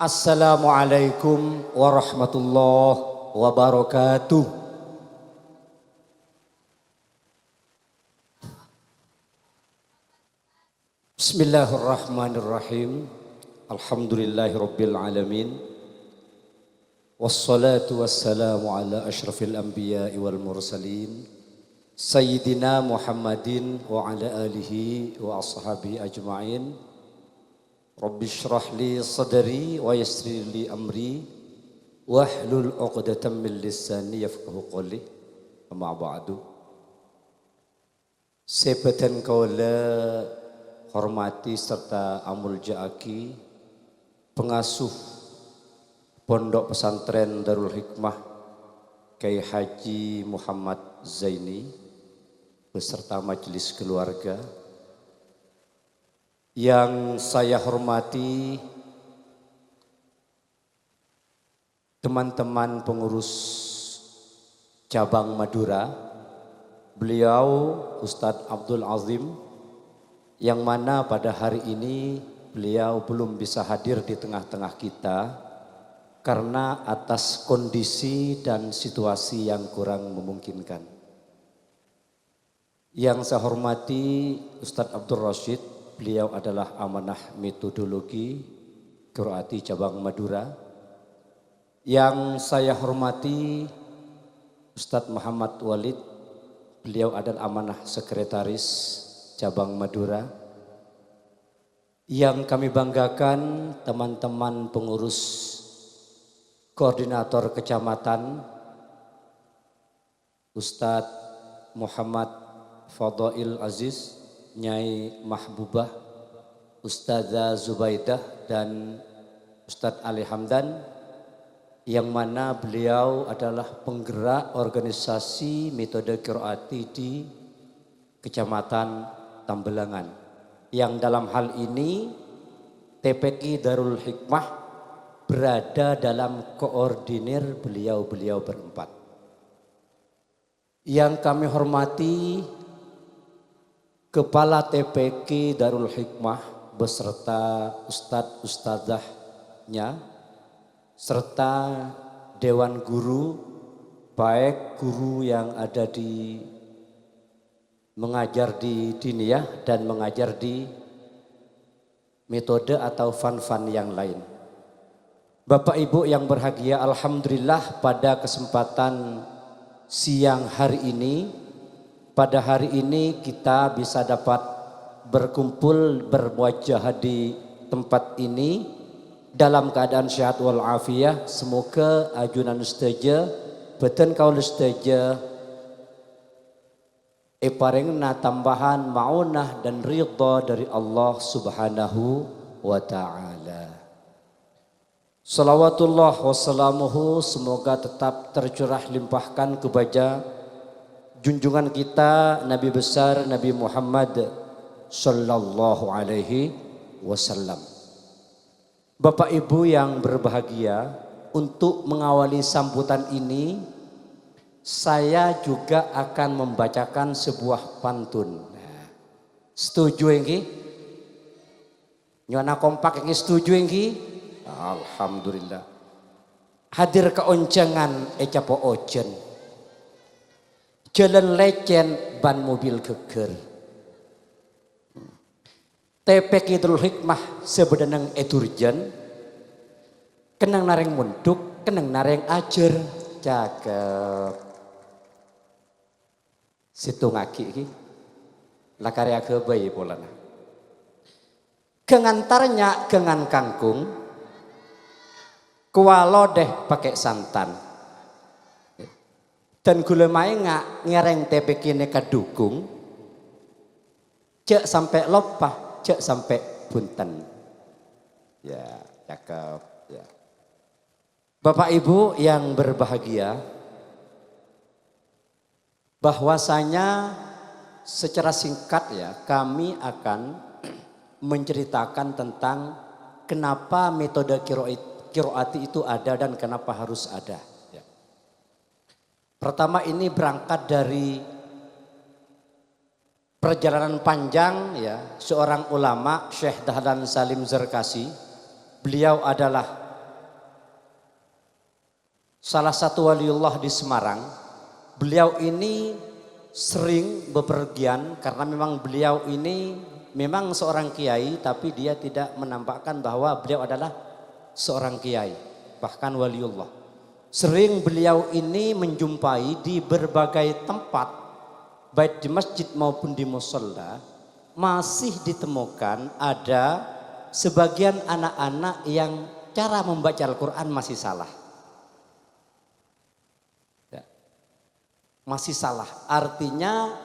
Assalamualaikum warahmatullahi wabarakatuh. Bismillahirrahmanirrahim. Alhamdulillahirabbil alamin. Wassalatu wassalamu ala asyrafil anbiya'i wal mursalin. Sayyidina Muhammadin wa ala alihi wa ashabihi ajma'in. Rabbi shrah li sadri wa yassir li amri wahlul 'uqdatam min lisani yafqahu qawli. Amma ba'du. Sebatan kaula hormati serta amul ja'aki pengasuh Pondok Pesantren Darul Hikmah Kyai Haji Muhammad Zaini beserta majelis keluarga. Yang saya hormati teman-teman pengurus cabang Madura, beliau Ustadz Abdul Azim, yang mana pada hari ini beliau belum bisa hadir di tengah-tengah kita karena atas kondisi dan situasi yang kurang memungkinkan. Yang saya hormati Ustadz Abdul Rashid, beliau adalah amanah metodologi Qiraati cabang Madura. Yang saya hormati Ustadz Muhammad Walid, beliau adalah amanah sekretaris cabang Madura. Yang kami banggakan teman-teman pengurus koordinator kecamatan Ustadz Muhammad Fadail Aziz, Nyai Mahbubah, Ustazah Zubaidah dan Ustadz Ali Hamdan, yang mana beliau adalah penggerak organisasi metode Qiraati di Kecamatan Tambelangan, yang dalam hal ini TPQ Darul Hikmah berada dalam koordinir beliau-beliau berempat. Yang kami hormati Kepala TPQ Darul Hikmah beserta ustadz-ustadzahnya serta Dewan Guru, baik guru yang ada di mengajar di diniyah dan mengajar di metode atau fan-fan yang lain. Bapak Ibu yang berbahagia, alhamdulillah pada kesempatan siang hari ini, pada hari ini kita bisa dapat berkumpul berwajah di tempat ini dalam keadaan sehat wal afiyah. Semoga ajunan ustaja beten kaul ustaja paringna tambahan maunah dan ridha dari Allah Subhanahu wa taala. Salawatullah wassalamuhu semoga tetap tercurah limpahkan kepada junjungan kita Nabi besar Nabi Muhammad sallallahu alaihi wasallam. Bapak Ibu yang berbahagia, untuk mengawali sambutan ini saya juga akan membacakan sebuah pantun. Setuju engki? Nyona kompak engki setuju engki? Alhamdulillah. Hadir keoncengan ecapo ojen. Jalan lecen ban mobil geger. TPQ Darul Hikmah sebenarnya edurjen. Kenang nareng munduk, kenang nareng ajar. Cakep. Situ ngaki iki. Lakari aga bayi polana. Kengantarnya kengan kangkung. Kualo deh pakai santan. Dan gula mai ngereng TPQ neka dukung, cek sampai lopah, cek sampai punten. Ya, cakep. Ya. Bapak Ibu yang berbahagia, bahwasanya secara singkat ya kami akan menceritakan tentang kenapa metode Qiraati itu ada dan kenapa harus ada. Pertama, ini berangkat dari perjalanan panjang ya seorang ulama, Syekh Dahlan Salim Zarkasi. Beliau adalah salah satu waliullah di Semarang. Beliau ini sering bepergian karena memang beliau ini memang seorang kiai, tapi dia tidak menampakkan bahwa beliau adalah seorang kiai, bahkan waliullah. Sering beliau ini menjumpai di berbagai tempat, baik di masjid maupun di musholla, masih ditemukan ada sebagian anak-anak yang cara membaca Al-Quran masih salah. Ya. Masih salah, artinya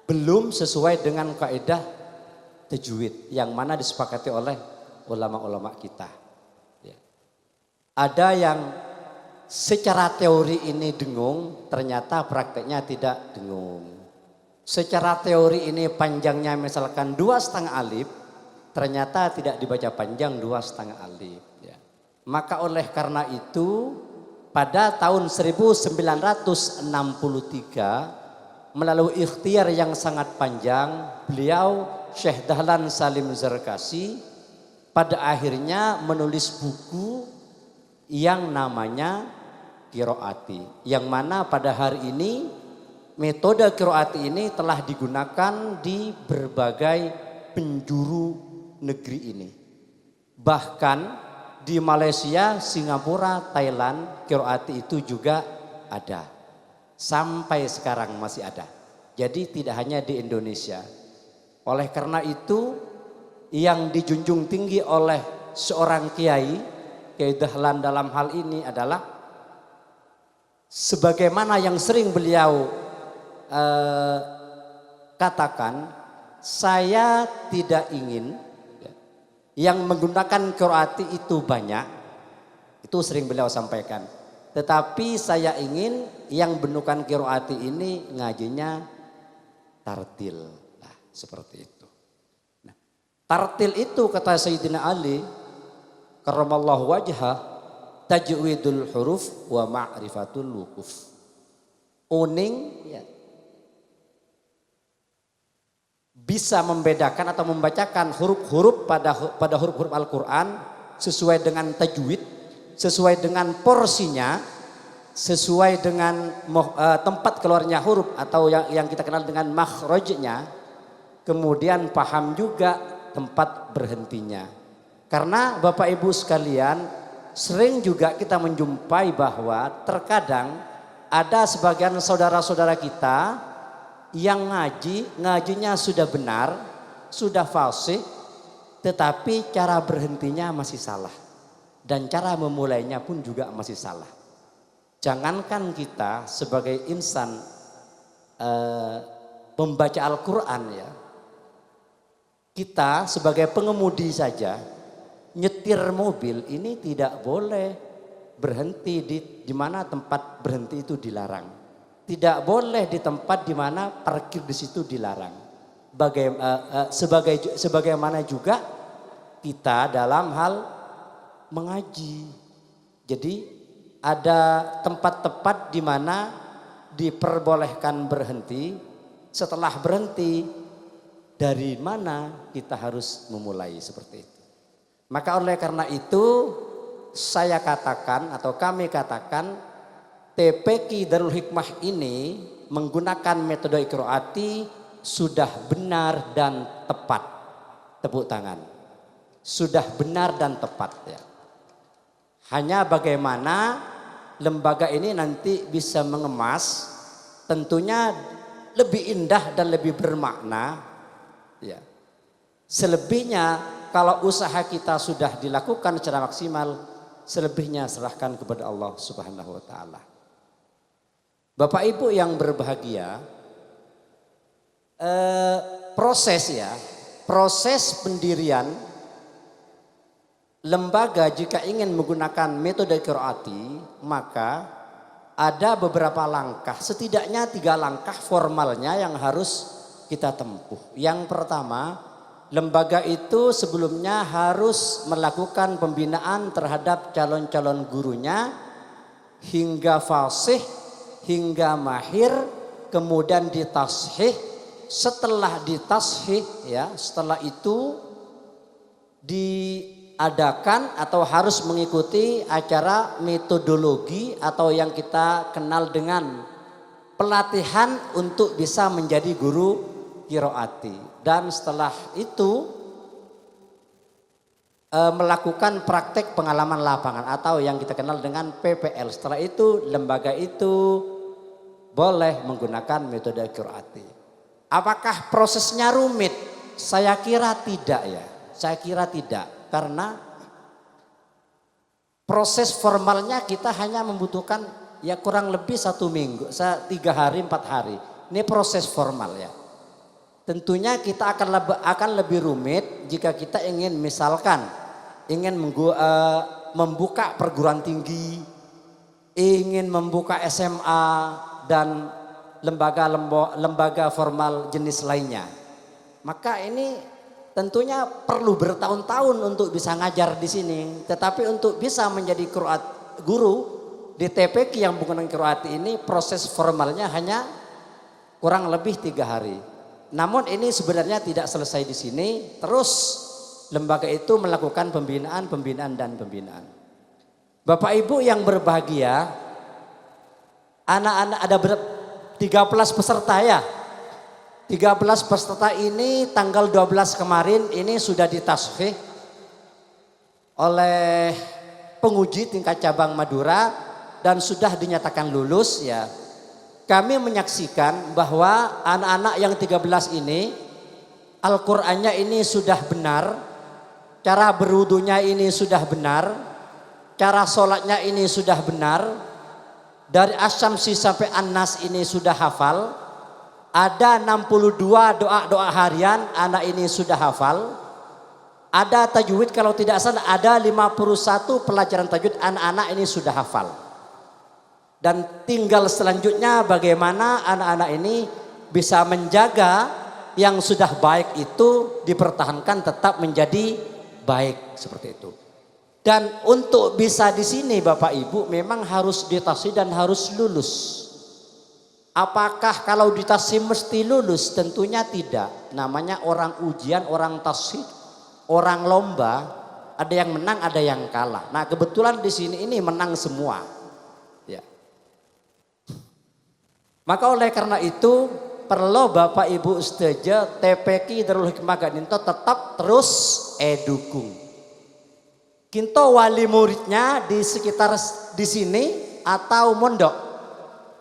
belum sesuai dengan kaidah tajwid yang mana disepakati oleh ulama-ulama kita. Ya. Ada yang secara teori ini dengung, ternyata prakteknya tidak dengung. Secara teori ini panjangnya misalkan 2,5 alif, ternyata tidak dibaca panjang 2,5 alif. Ya. Maka oleh karena itu pada tahun 1963 melalui ikhtiar yang sangat panjang, beliau Syekh Dahlan Salim Zarkasi pada akhirnya menulis buku yang namanya Qiraati, yang mana pada hari ini metode qiraati ini telah digunakan di berbagai penjuru negeri ini. Bahkan di Malaysia, Singapura, Thailand, qiraati itu juga ada. Sampai sekarang masih ada. Jadi tidak hanya di Indonesia. Oleh karena itu yang dijunjung tinggi oleh seorang kiai, Kiai Dahlan dalam hal ini adalah sebagaimana yang sering beliau katakan, saya tidak ingin yang menggunakan qiraati itu banyak, itu sering beliau sampaikan. Tetapi saya ingin yang menggunakan qiraati ini ngajinya tartil, nah, seperti itu. Nah, tartil itu kata Sayyidina Ali karramallahu wajhah, tajwidul huruf wa ma'rifatul wuquf. Uning ya, bisa membedakan atau membacakan huruf-huruf pada huruf-huruf Al-Quran sesuai dengan tajwid, sesuai dengan porsinya, sesuai dengan tempat keluarnya huruf atau yang kita kenal dengan makhrajnya, kemudian paham juga tempat berhentinya. Karena Bapak Ibu sekalian, sering juga kita menjumpai bahwa terkadang ada sebagian saudara-saudara kita yang ngajinya sudah benar, sudah fasih, tetapi cara berhentinya masih salah. Dan cara memulainya pun juga masih salah. Jangankan kita sebagai insan membaca Al-Quran ya, kita sebagai pengemudi saja, nyetir mobil ini tidak boleh berhenti di mana tempat berhenti itu dilarang. Tidak boleh di tempat di mana parkir di situ dilarang. Sebagaimana juga kita dalam hal mengaji. Jadi ada tempat-tempat di mana diperbolehkan berhenti. Setelah berhenti, dari mana kita harus memulai seperti itu. Maka oleh karena itu saya katakan atau kami katakan TPQ Darul Hikmah ini menggunakan metode qiraati sudah benar dan tepat. Tepuk tangan. Sudah benar dan tepat ya. Hanya bagaimana lembaga ini nanti bisa mengemas, tentunya lebih indah dan lebih bermakna ya. Selebihnya kalau usaha kita sudah dilakukan secara maksimal, selebihnya serahkan kepada Allah Subhanahu wa taala. Bapak Ibu yang berbahagia, proses pendirian lembaga jika ingin menggunakan metode qiraati, maka ada beberapa langkah, setidaknya 3 langkah formalnya yang harus kita tempuh. Yang pertama, lembaga itu sebelumnya harus melakukan pembinaan terhadap calon-calon gurunya hingga fasih, hingga mahir, kemudian ditashih. Setelah ditashih ya, setelah itu diadakan atau harus mengikuti acara metodologi atau yang kita kenal dengan pelatihan untuk bisa menjadi guru qiraati. Dan setelah itu melakukan praktek pengalaman lapangan atau yang kita kenal dengan PPL. Setelah itu lembaga itu boleh menggunakan metode qiraati. Apakah prosesnya rumit? Saya kira tidak ya. Saya kira tidak, karena proses formalnya kita hanya membutuhkan ya kurang lebih 1 minggu, 3 hari 4 hari. Ini proses formal ya. Tentunya kita akan lebih rumit jika kita ingin misalkan ingin membuka perguruan tinggi, ingin membuka SMA dan lembaga formal jenis lainnya. Maka ini tentunya perlu bertahun-tahun untuk bisa ngajar di sini. Tetapi untuk bisa menjadi guru di TPQ yang menggunakan qiraati ini proses formalnya hanya kurang lebih 3 hari. Namun ini sebenarnya tidak selesai di sini. Terus lembaga itu melakukan pembinaan. Bapak Ibu yang berbahagia, anak-anak ada 13 peserta ya. 13 peserta ini tanggal 12 kemarin ini sudah ditasfih oleh penguji tingkat cabang Madura dan sudah dinyatakan lulus ya. Kami menyaksikan bahwa anak-anak yang 13 ini Al-Qur'annya ini sudah benar, cara berwudunya ini sudah benar, cara sholatnya ini sudah benar, dari Asy-Syamsi sampai An-Nas ini sudah hafal. Ada 62 doa-doa harian anak ini sudah hafal. Ada tajwid kalau tidak salah ada 51 pelajaran tajwid anak-anak ini sudah hafal. Dan tinggal selanjutnya bagaimana anak-anak ini bisa menjaga yang sudah baik itu dipertahankan tetap menjadi baik seperti itu. Dan untuk bisa di sini Bapak Ibu memang harus ditasfih dan harus lulus. Apakah kalau ditasfih mesti lulus? Tentunya tidak. Namanya orang ujian, orang tasfih, orang lomba, ada yang menang, ada yang kalah. Nah, kebetulan di sini ini menang semua. Ya. Maka oleh karena itu perlu Bapak Ibu setuju TPQ Darul Hikmah Gadinto tetap terus edukung. Kinto wali muridnya di sekitar di sini atau mondok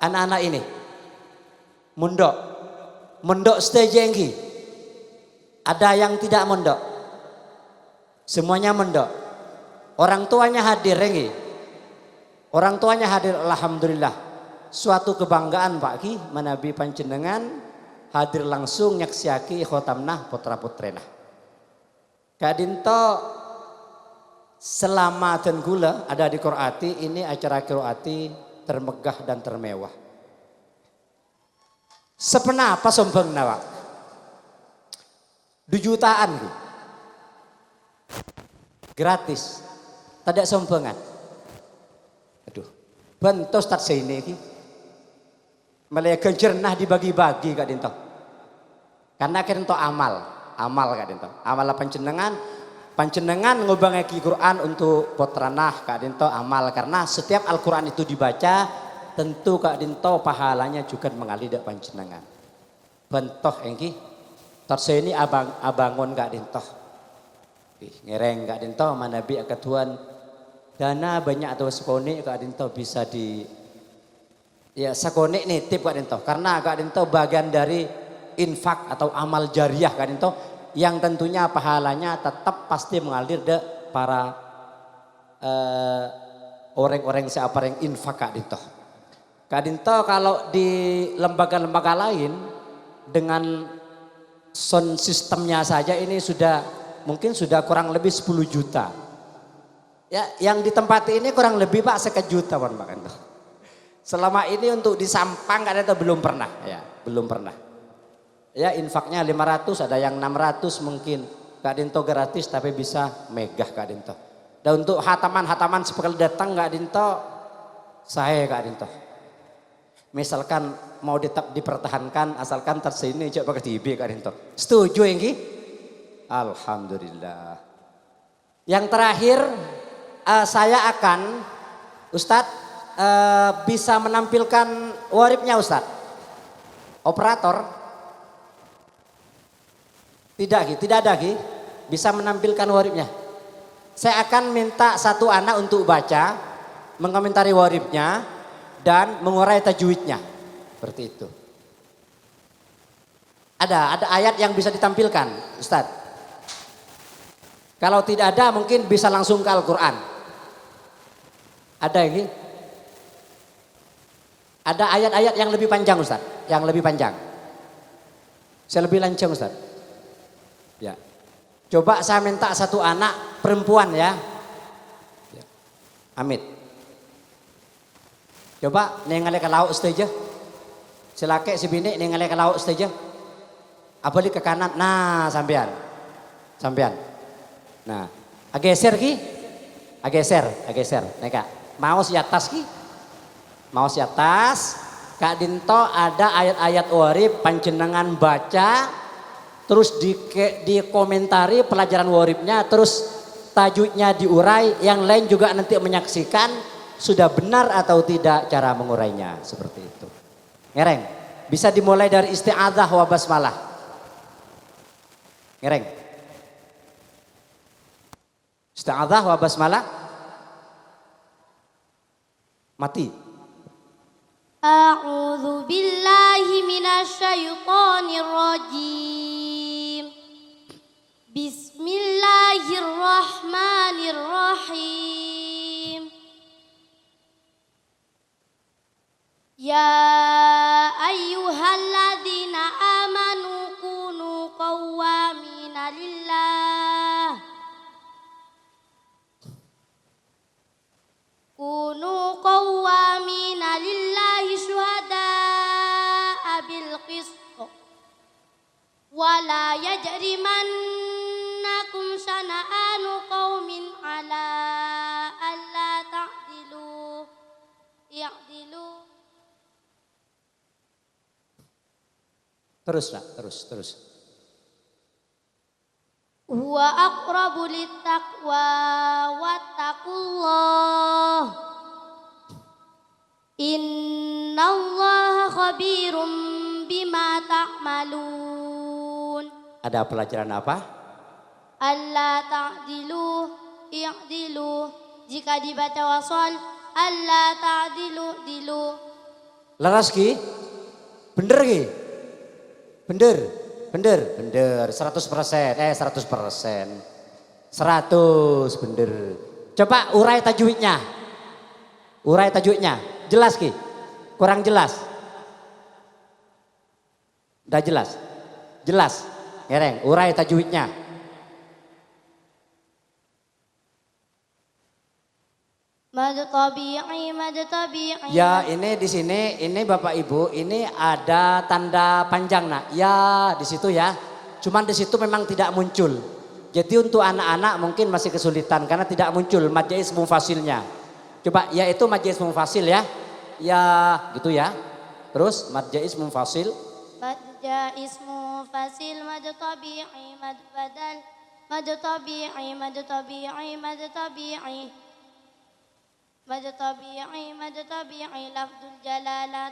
anak-anak ini. Mondok stage enggi. Ada yang tidak mondok. Semuanya mondok. Orang tuanya hadir enggi. Orang tuanya hadir, alhamdulillah. Suatu kebanggaan Pak Ki menabi panjenengan hadir langsung nyaksiaki khotamnah putra putrena. Kadinto selama dan gula ada di qiraati, ini acara qiraati termegah dan termewah. Sepenapa sombong nawak 2 jutaan gratis tidak sombongan. Aduh bentos tak sini ki malah genjernah dibagi-bagi Kak Dinto karena Dinto amal Kak Dinto amal panjenengan ngobangake Quran untuk potranah Kak Dinto amal karena setiap Al-Quran itu dibaca tentu Kak Dinto pahalanya juga mengalir dak panjenengan. Bentoh engki terseni abangun Kak Dinto. Ngereng Kak Dinto manabi akatuan dana banyak atau sekone Kak Dinto bisa di ya sakone nitip Kak Dinto karena Kak Dinto bagian dari infak atau amal jariah Kak Dinto yang tentunya pahalanya tetap pasti mengalir dak para orang-orang siapa yang infak Kak Dinto. Kak Dinto kalau di lembaga-lembaga lain dengan sound sistemnya saja ini mungkin sudah kurang lebih 10 juta. Ya, yang di tempat ini kurang lebih Pak 1 juta Pak Dinto. Selama ini untuk di Sampang Kak Dinto belum pernah ya, belum pernah. Ya infaknya 500 ada yang 600 mungkin. Kak Dinto gratis tapi bisa megah Kak Dinto. Dan untuk hataman-hataman sekali datang Kak Dinto saya Kak Dinto. Misalkan mau tetap dipertahankan asalkan tersini coba pakai TV Kak Dinto. Setuju engki? Alhamdulillah. Yang terakhir saya akan Ustadz bisa menampilkan waribnya Ustadz. Operator. Tidak ada Ki. Bisa menampilkan waribnya. Saya akan minta satu anak untuk baca, mengomentari waribnya dan mengurai tajwidnya. Seperti itu. Ada ayat yang bisa ditampilkan, Ustadz. Kalau tidak ada mungkin bisa langsung ke Al-Quran. Ada ini? Ada ayat-ayat yang lebih panjang Ustaz. Yang lebih panjang. Saya lebih lancang Ustaz. Ya. Coba saya minta satu anak perempuan ya. Amit. Coba nengalek ke lauk saja. Silake si bini nengalek ke lauk saja. Apa ke kanan? Nah, sampean. Nah, ageser Ki. Ageser. Neka. Maus di atas Ki. Maus di atas. Kak Dinto ada ayat-ayat warib panjenengan baca. Terus dikomentari pelajaran waribnya. Terus tajwidnya diurai. Yang lain juga nanti menyaksikan. Sudah benar atau tidak cara mengurainya. Seperti itu. Ngereng. Bisa dimulai dari isti'adzah wa basmalah. Ngereng. Isti'adzah wa basmalah. Mati. A'udzu billahi minasy syaithanir rajim. Bismillahirrahmanirrahim. Ya ayyuhalladzina amanu kunu qawwamina lillah. Kunu qawwamina lillahi syuhada'a bil qist. Wa la yajrimannakum syana'anu qaumin ala alla ta'dilu. Ya'dilu. Terus. Huwa aqrabu littaqwa wattaqullah. Innallaha khabirum bima ta'malun. Ada pelajaran apa? Alla ta'dilu i'dilu. Jika dibaca wasal alla ta'dilu dilu. Laras Ki? Bener Ki? Bener 100%. 100 bener. Coba urai tajwidnya. Jelas Ki? Kurang jelas? Udah jelas? Jelas. Ngereng, urai tajwidnya. Mad tabi'i. Ya, ini di sini, ini Bapak Ibu, ini ada tanda panjang nak. Ya, di situ ya. Cuman di situ memang tidak muncul. Jadi untuk anak-anak mungkin masih kesulitan karena tidak muncul mad jaiz munfasilnya. Coba ya itu mad jaiz munfasil ya. Ya, gitu ya. Terus mad jaiz munfasil. Mad jaiz munfasil, mad tabi'i, mad badal, mad tabi'i, mad tabi'i, mad tabi'i. Mad tabi'i lafdzul jalalat.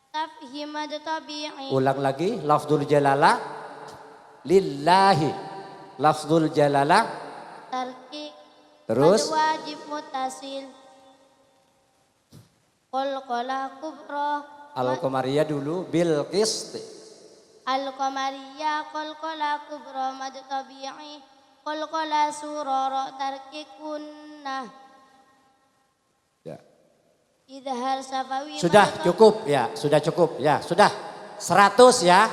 Tafhim mad tabi'i. Ulang lagi lafdzul jalalah lillahi. Lafdzul jalalah Tarkik. Terus mad wajib muttasil. Qalqalah kubra. Al-Qamariyah dulu bil qist. Al-Qamariyah qalqalah kubra mad tabi'i. Qalqalah surara tarkik kunnah. Idhar safawi. Sudah cukup ya, sudah cukup ya, sudah 100 ya,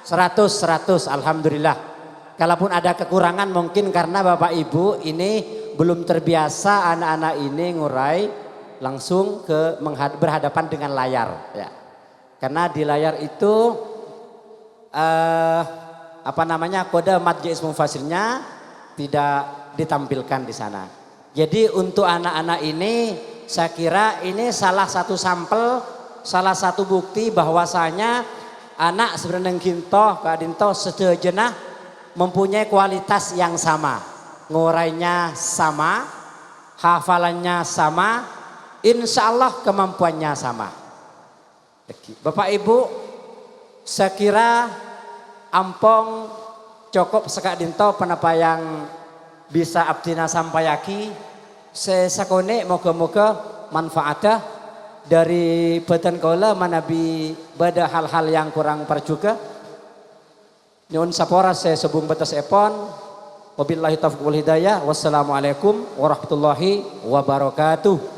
100 alhamdulillah. Kalaupun ada kekurangan mungkin karena Bapak Ibu ini belum terbiasa anak-anak ini ngurai langsung berhadapan dengan layar ya. Karena di layar itu kode mad jaiz munfasilnya tidak ditampilkan di sana. Jadi untuk anak-anak ini saya kira ini salah satu sampel, salah satu bukti bahwasanya anak sebenarnya Kak Dinto sejenak mempunyai kualitas yang sama. ngurainya sama, hafalannya sama, insya Allah kemampuannya sama. Bapak Ibu, saya kira ampong cukup sekak dinto penapa yang bisa abdina sampayaki. Saya sakone moga-moga manfaatnya dari badan kaula manabi bada hal-hal yang kurang perjuga. Nyun sapora saya sebung batas epon. Wabillahi taufiq wal hidayah. Wassalamualaikum warahmatullahi wabarakatuh.